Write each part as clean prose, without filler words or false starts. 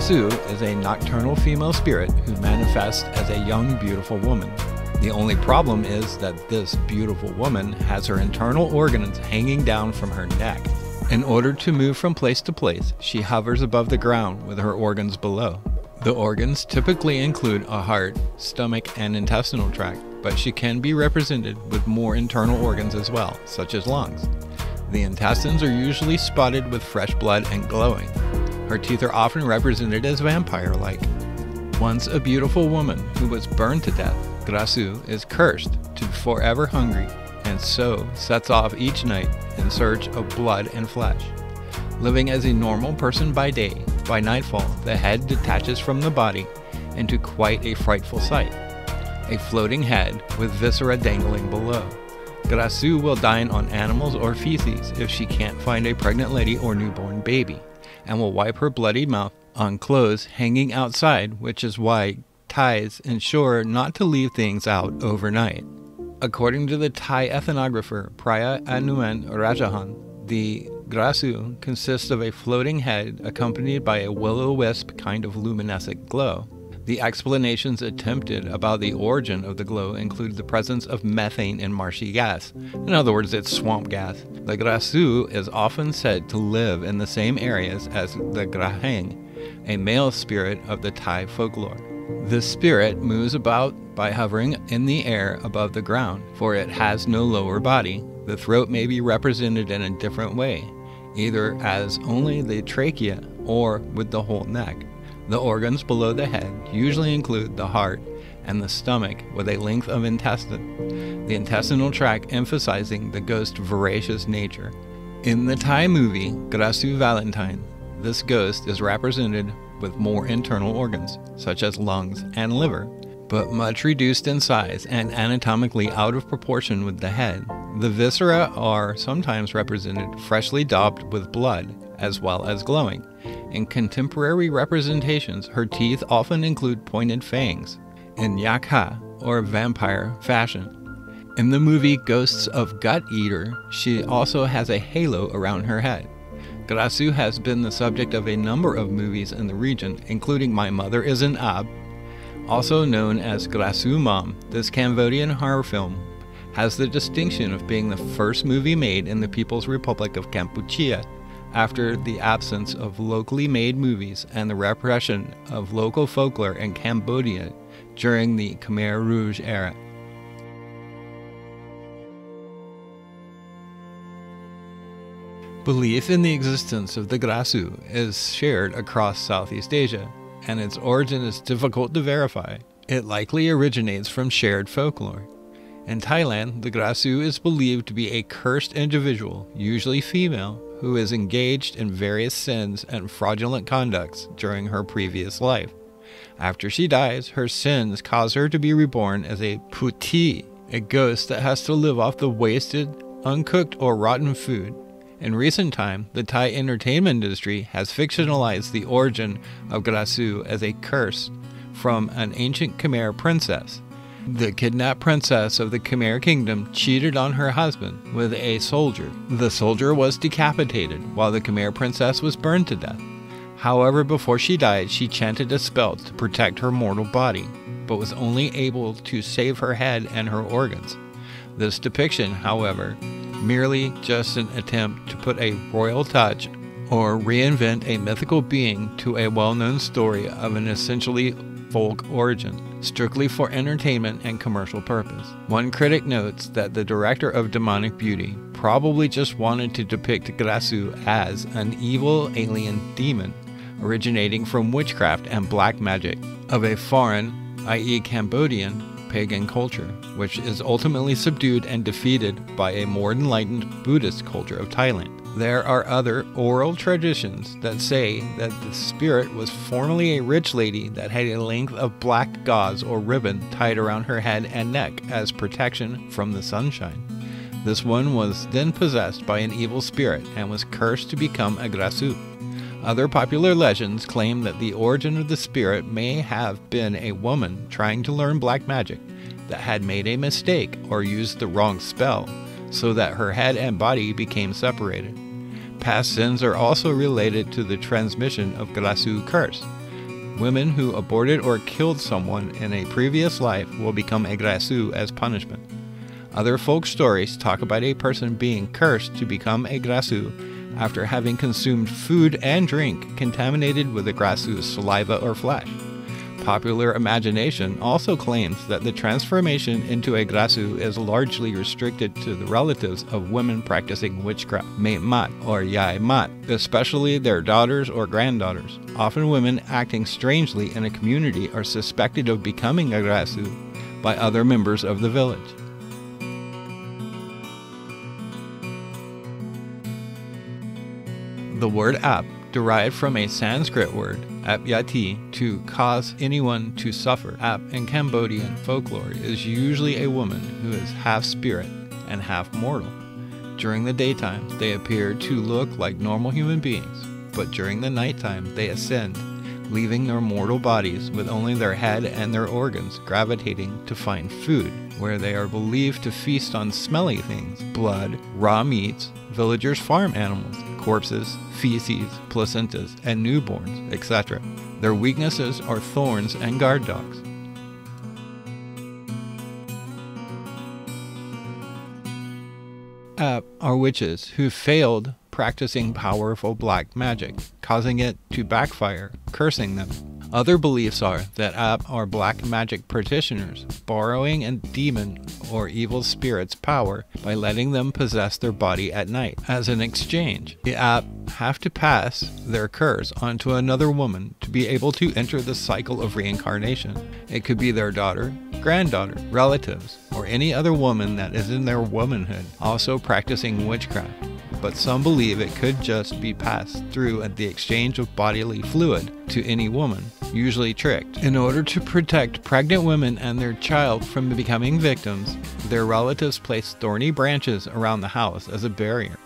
Krasue is a nocturnal female spirit who manifests as a young, beautiful woman. The only problem is that this beautiful woman has her internal organs hanging down from her neck. In order to move from place to place, she hovers above the ground with her organs below. The organs typically include a heart, stomach, and intestinal tract, but she can be represented with more internal organs as well, such as lungs. The intestines are usually spotted with fresh blood and glowing. Her teeth are often represented as vampire-like. Once a beautiful woman who was burned to death, Krasue is cursed to be forever hungry and so sets off each night in search of blood and flesh. Living as a normal person by day, by nightfall the head detaches from the body into quite a frightful sight. A floating head with viscera dangling below. Krasue will dine on animals or feces if she can't find a pregnant lady or newborn baby, and will wipe her bloody mouth on clothes hanging outside, which is why Thais ensure not to leave things out overnight. According to the Thai ethnographer Priya Anuan Rajahan, the Krasue consists of a floating head accompanied by a will-o-wisp kind of luminescent glow. The explanations attempted about the origin of the glow include the presence of methane in marshy gas. In other words, it's swamp gas. The Krasue is often said to live in the same areas as the Graheng, a male spirit of the Thai folklore. This spirit moves about by hovering in the air above the ground, for it has no lower body. The throat may be represented in a different way, either as only the trachea or with the whole neck. The organs below the head usually include the heart and the stomach with a length of intestine, the intestinal tract emphasizing the ghost's voracious nature. In the Thai movie Krasue Valentine, this ghost is represented with more internal organs, such as lungs and liver, but much reduced in size and anatomically out of proportion with the head. The viscera are sometimes represented freshly daubed with blood, as well as glowing. In contemporary representations, her teeth often include pointed fangs, in yakha, or vampire, fashion. In the movie Ghosts of Gut Eater, she also has a halo around her head. Krasue has been the subject of a number of movies in the region, including My Mother is an Ab. Also known as Krasue Mom, this Cambodian horror film has the distinction of being the first movie made in the People's Republic of Kampuchea, after the absence of locally made movies and the repression of local folklore in Cambodia during the Khmer Rouge era. Belief in the existence of the Krasue is shared across Southeast Asia, and its origin is difficult to verify. It likely originates from shared folklore. In Thailand, the Krasue is believed to be a cursed individual, usually female, who is engaged in various sins and fraudulent conducts during her previous life. After she dies, her sins cause her to be reborn as a puti, a ghost that has to live off the wasted, uncooked, or rotten food. In recent time, the Thai entertainment industry has fictionalized the origin of Krasue as a curse from an ancient Khmer princess. The kidnapped princess of the Khmer kingdom cheated on her husband with a soldier. The soldier was decapitated while the Khmer princess was burned to death. However, before she died, she chanted a spell to protect her mortal body, but was only able to save her head and her organs. This depiction, however, merely just an attempt to put a royal touch or reinvent a mythical being to a well-known story of an essentially folk origin, strictly for entertainment and commercial purpose. One critic notes that the director of Demonic Beauty probably just wanted to depict Krasue as an evil alien demon originating from witchcraft and black magic of a foreign, i.e. Cambodian, pagan culture, which is ultimately subdued and defeated by a more enlightened Buddhist culture of Thailand. There are other oral traditions that say that the spirit was formerly a rich lady that had a length of black gauze or ribbon tied around her head and neck as protection from the sunshine. This one was then possessed by an evil spirit and was cursed to become a Krasue. Other popular legends claim that the origin of the spirit may have been a woman trying to learn black magic that had made a mistake or used the wrong spell, so that her head and body became separated. Past sins are also related to the transmission of Krasue curse. Women who aborted or killed someone in a previous life will become a Krasue as punishment. Other folk stories talk about a person being cursed to become a Krasue after having consumed food and drink contaminated with the Krasue's saliva or flesh. Popular imagination also claims that the transformation into a Krasue is largely restricted to the relatives of women practicing witchcraft, mate mat or yai mat, especially their daughters or granddaughters. Often women acting strangely in a community are suspected of becoming a Krasue by other members of the village. The word ap, derived from a Sanskrit word, apyati, to cause anyone to suffer. Ap in Cambodian folklore is usually a woman who is half spirit and half mortal. During the daytime, they appear to look like normal human beings, but during the nighttime, they ascend, leaving their mortal bodies with only their head and their organs gravitating to find food, where they are believed to feast on smelly things, blood, raw meats, villagers' farm animals, corpses, feces, placentas, and newborns, etc. Their weaknesses are thorns and guard dogs. Ap are witches who failed practicing powerful black magic, causing it to backfire, cursing them. Other beliefs are that Ap are black magic practitioners, borrowing a demon or evil spirit's power by letting them possess their body at night. As an exchange, the Ap have to pass their curse onto another woman to be able to enter the cycle of reincarnation. It could be their daughter, granddaughter, relatives, or any other woman that is in their womanhood, also practicing witchcraft. But some believe it could just be passed through at the exchange of bodily fluid to any woman, usually tricked. In order to protect pregnant women and their child from becoming victims, their relatives place thorny branches around the house as a barrier.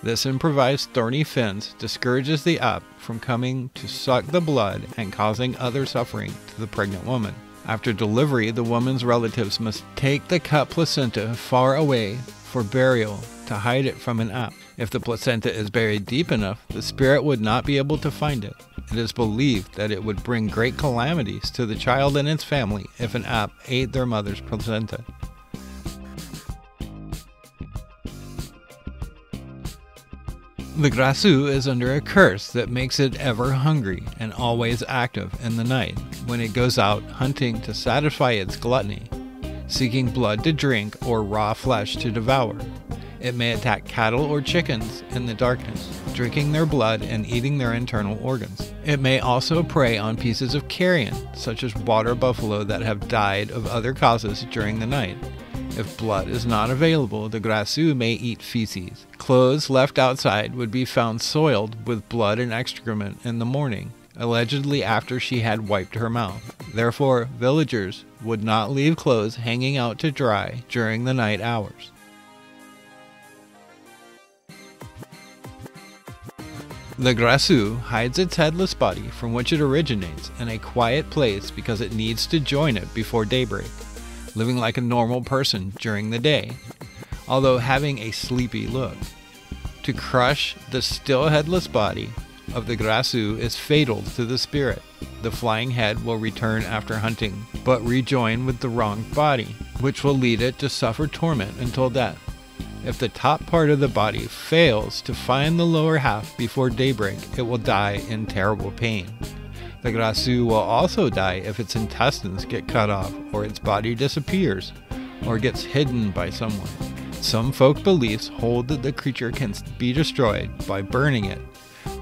This improvised thorny fence discourages the Ap from coming to suck the blood and causing other suffering to the pregnant woman. After delivery, the woman's relatives must take the cut placenta far away for burial to hide it from an Ap. If the placenta is buried deep enough, the spirit would not be able to find it. It is believed that it would bring great calamities to the child and its family if an Ap ate their mother's placenta. The Krasue is under a curse that makes it ever hungry and always active in the night when it goes out hunting to satisfy its gluttony, seeking blood to drink or raw flesh to devour. It may attack cattle or chickens in the darkness, drinking their blood and eating their internal organs. It may also prey on pieces of carrion, such as water buffalo that have died of other causes during the night. If blood is not available, the Krasue may eat feces. Clothes left outside would be found soiled with blood and excrement in the morning, allegedly after she had wiped her mouth. Therefore, villagers would not leave clothes hanging out to dry during the night hours. The Krasue hides its headless body from which it originates in a quiet place because it needs to join it before daybreak, living like a normal person during the day, although having a sleepy look. To crush the still headless body of the Krasue is fatal to the spirit. The flying head will return after hunting, but rejoin with the wrong body, which will lead it to suffer torment until death. If the top part of the body fails to find the lower half before daybreak, it will die in terrible pain. The Krasue will also die if its intestines get cut off, or its body disappears, or gets hidden by someone. Some folk beliefs hold that the creature can be destroyed by burning it.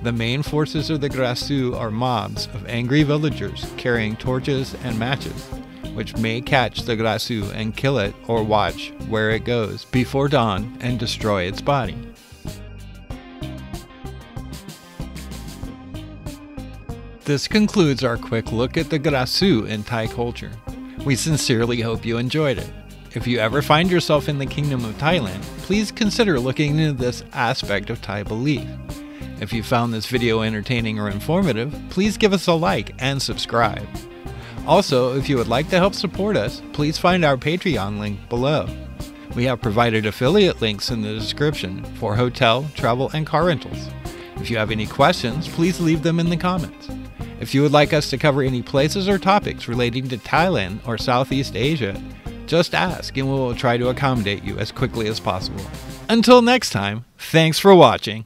The main forces of the Krasue are mobs of angry villagers carrying torches and matches, which may catch the Krasue and kill it or watch where it goes before dawn and destroy its body. This concludes our quick look at the Krasue in Thai culture. We sincerely hope you enjoyed it. If you ever find yourself in the Kingdom of Thailand, please consider looking into this aspect of Thai belief. If you found this video entertaining or informative, please give us a like and subscribe. Also, if you would like to help support us, please find our Patreon link below. We have provided affiliate links in the description for hotel, travel, and car rentals. If you have any questions, please leave them in the comments. If you would like us to cover any places or topics relating to Thailand or Southeast Asia, just ask and we will try to accommodate you as quickly as possible. Until next time, thanks for watching.